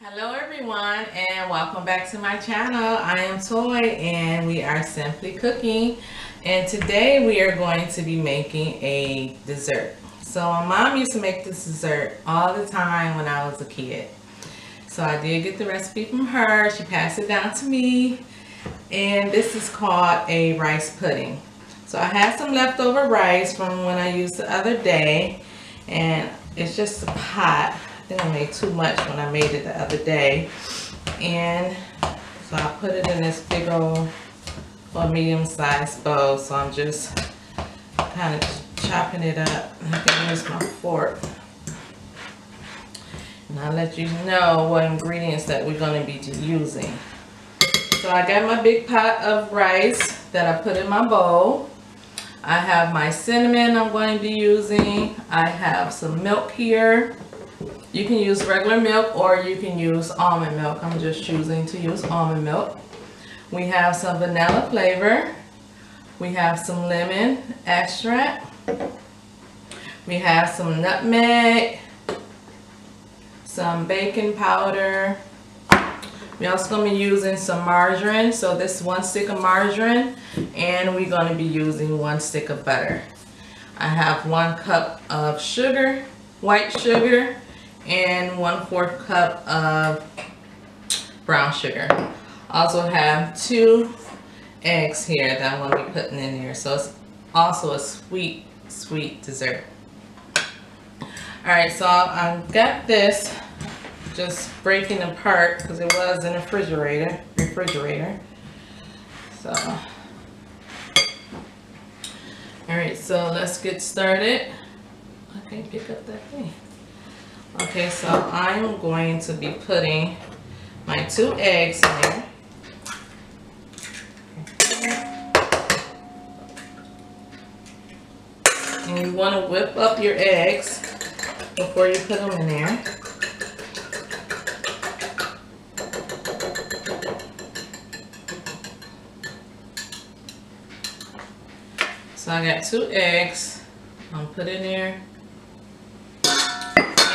Hello everyone and welcome back to my channel. I am Toy and we are Simply Cooking, and today we are going to be making a dessert. So my mom used to make this dessert all the time when I was a kid. So I did get the recipe from her. She passed it down to me, and this is called a rice pudding. So I had some leftover rice from when I used the other day, and it's just a pot. I think I made too much when I made it the other day, and so I put it in this big old or medium-sized bowl. So I'm just kind of chopping it up. I can use my fork, and I'll let you know what ingredients that we're going to be using. So I got my big pot of rice that I put in my bowl. I have my cinnamon I'm going to be using. I have some milk here. You can use regular milk or you can use almond milk. I'm just choosing to use almond milk. We have some vanilla flavor. We have some lemon extract. We have some nutmeg, some baking powder. We're also going to be using some margarine. So this is 1 stick of margarine, and we're going to be using 1 stick of butter. I have 1 cup of sugar, white sugar, and 1/4 cup of brown sugar. Also have 2 eggs here that I'm going to be putting in here. So it's also a sweet dessert. Alright, so I've got this just breaking apart because it was in the refrigerator. So alright, so let's get started. I can't pick up that thing. Okay, so I'm going to be putting my 2 eggs in there. And you want to whip up your eggs before you put them in there. So I got 2 eggs. I'm put in there.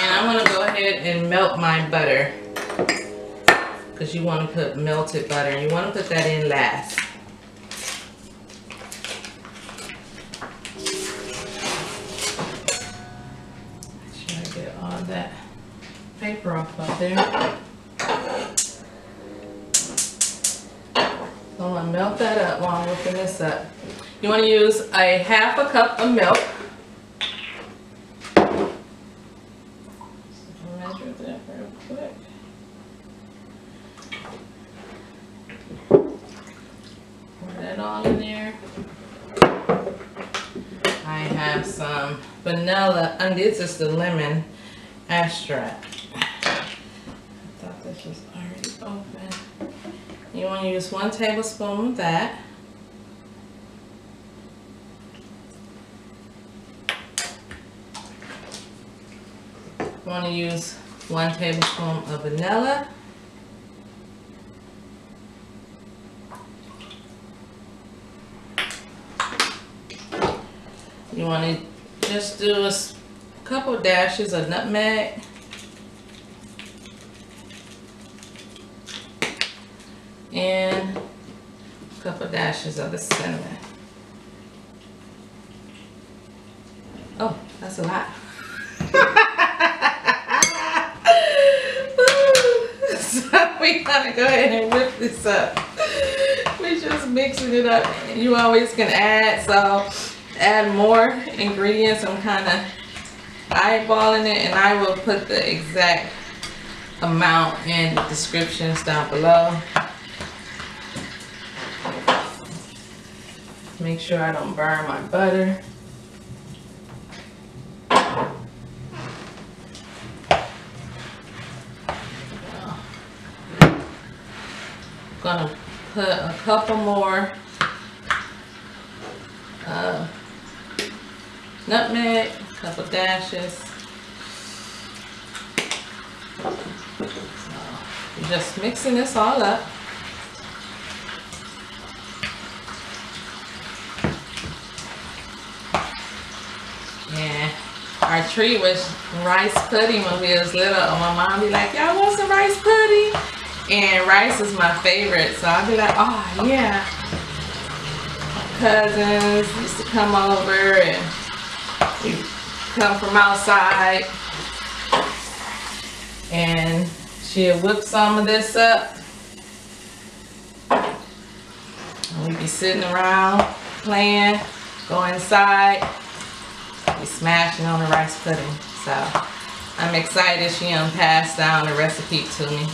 And I'm going to go ahead and melt my butter, because you want to put melted butter. You want to put that in last. Make sure I get all that paper off up there. So I'm going to melt that up while I'm whipping this up. You want to use a 1/2 cup of milk. Measure that real quick. Pour that all in there. I have some vanilla, and this is the lemon extract. I thought this was already open. You want to use 1 tablespoon of that. You want to use 1 tablespoon of vanilla. You want to just do a couple dashes of nutmeg. And a couple dashes of the cinnamon. Oh, that's a lot. So we gotta go ahead and whip this up. We're just mixing it up. You always can add, so add more ingredients. I'm kind of eyeballing it, and I will put the exact amount in the descriptions down below. Make sure I don't burn my butter. Gonna put a couple more nutmeg, a couple dashes. So you're just mixing this all up. And our treat was rice pudding when we was little. My mom be like, y'all want some rice pudding? And rice is my favorite, so I'll be like, oh yeah. Cousins used to come over and we come from outside, and she'll whip some of this up. And we'd be sitting around playing, go inside, be smashing on the rice pudding. So I'm excited she passed down the recipe to me.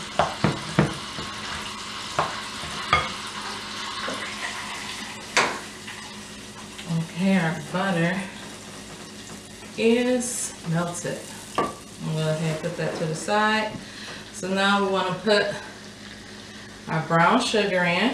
Okay, our butter is melted. I'm going to go ahead and put that to the side. So now we want to put our brown sugar in.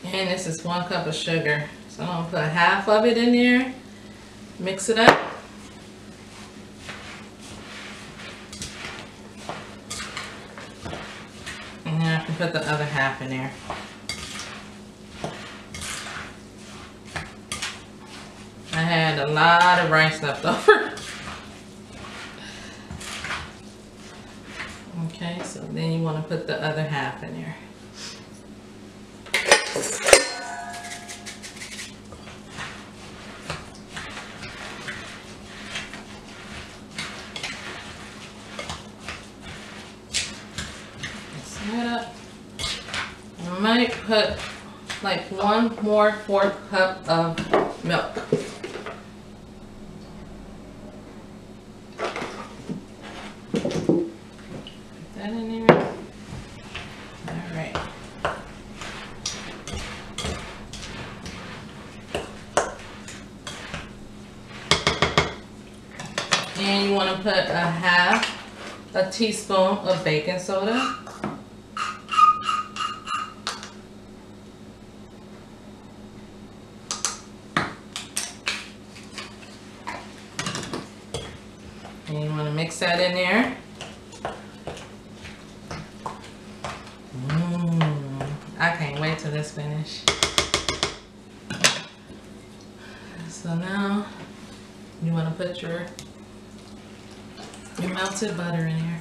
And this is 1 cup of sugar. So I'm going to put half of it in there, mix it up. And then I can put the other half in there. I had a lot of rice left over. Okay, so then you want to put the other half in there. I might put like 1 more 4th cup of milk. Put that in there. Alright. And you want to put a half a teaspoon of baking soda. And you want to mix that in there. I can't wait till this finish. So now you want to put your melted butter in here.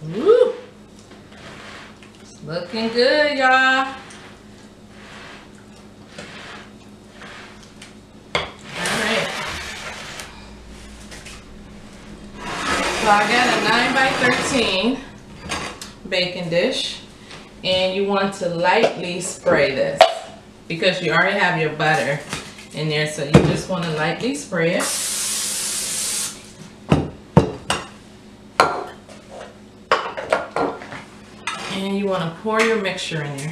Woo! It's looking good, y'all. Alright. So I got a 9 by 13 baking dish, and you want to lightly spray this because you already have your butter in there, so you just want to lightly spray it. And you want to pour your mixture in there.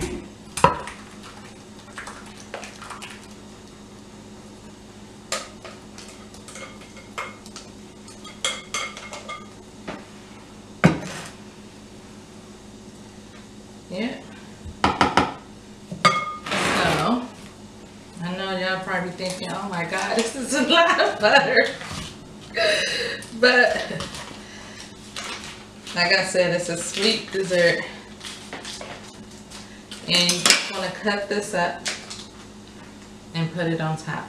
Yeah. So, I know y'all probably thinking, oh my God, this is a lot of butter. But, like I said, it's a sweet dessert. And you just want to cut this up and put it on top.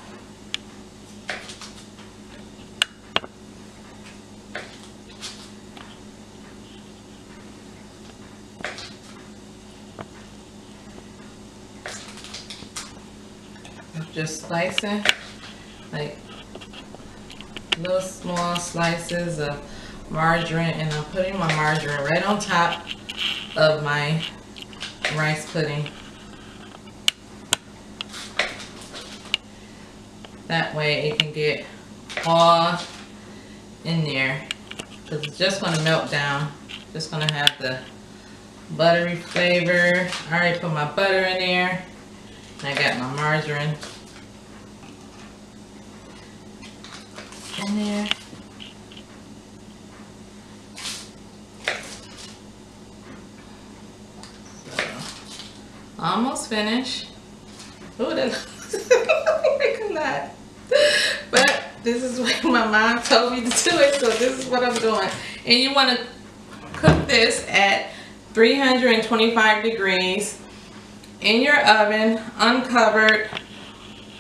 Just slicing like little small slices of margarine, and I'm putting my margarine right on top of my rice pudding. That way it can get all in there, because it's just going to melt down. Just going to have the buttery flavor. I already put my butter in there. I got my margarine in there. Almost finished. Oh, that looks like. But this is what my mom told me to do it, so this is what I'm doing. And you want to cook this at 325 degrees in your oven, uncovered,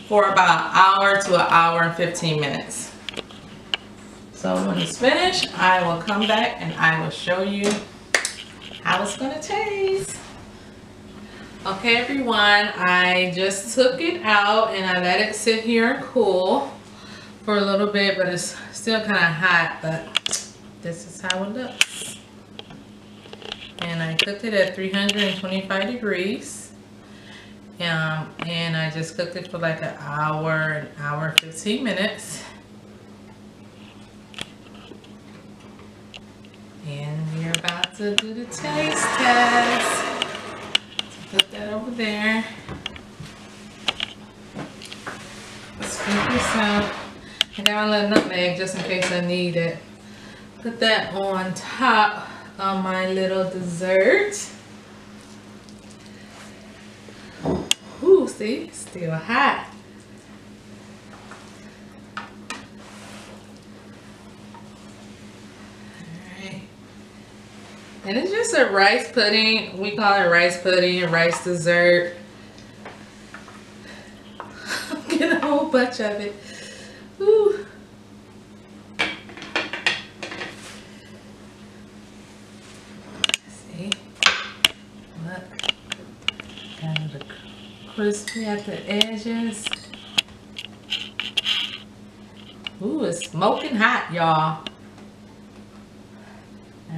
for about an hour to an hour and 15 minutes. So when it's finished, I will come back and I will show you how it's going to taste. Okay everyone, I just took it out and I let it sit here and cool for a little bit, but it's still kind of hot, but this is how it looks. And I cooked it at 325 degrees. And I just cooked it for like an hour 15 minutes. And we're about to do the taste test. Put that over there. Scoop this out. I got a little nutmeg just in case I need it. Put that on top of my little dessert. Ooh, see? Still hot. And it's just a rice pudding. We call it rice pudding, rice dessert. I'm getting a whole bunch of it. Ooh. See? Look. Kind of crispy at the edges. Ooh, it's smoking hot, y'all.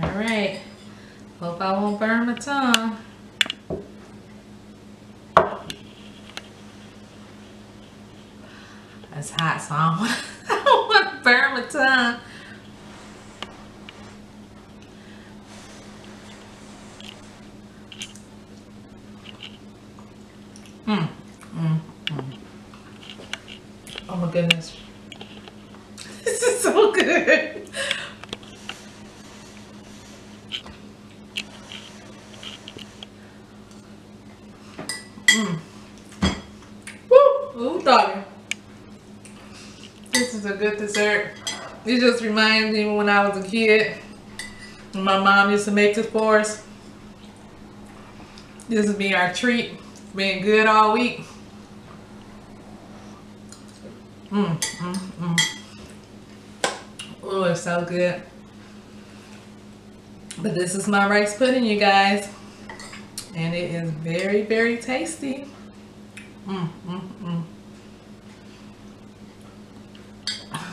All right. Hope I won't burn my tongue. It's hot, so I don't want to burn my tongue. Oh my goodness. This is so good. Ooh, doggy. This is a good dessert. It just reminds me when I was a kid. My mom used to make this for us. This would be our treat. Being good all week. Oh, it's so good. But this is my rice pudding, you guys. And it is very, very tasty.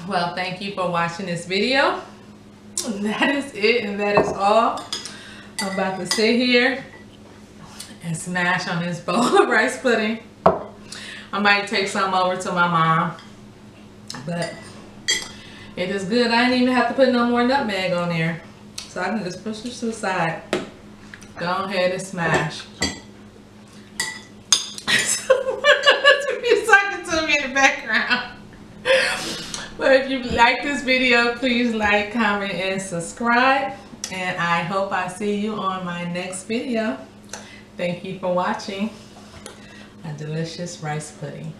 Well, thank you for watching this video. That is it, and that is all. I'm about to sit here and smash on this bowl of rice pudding. I might take some over to my mom, but it is good. I didn't even have to put no more nutmeg on there, so I can just push this to the side. Go ahead and smash. You're talking to me in the background. But if you like this video, please like, comment, and subscribe. And I hope I see you on my next video. Thank you for watching a delicious rice pudding.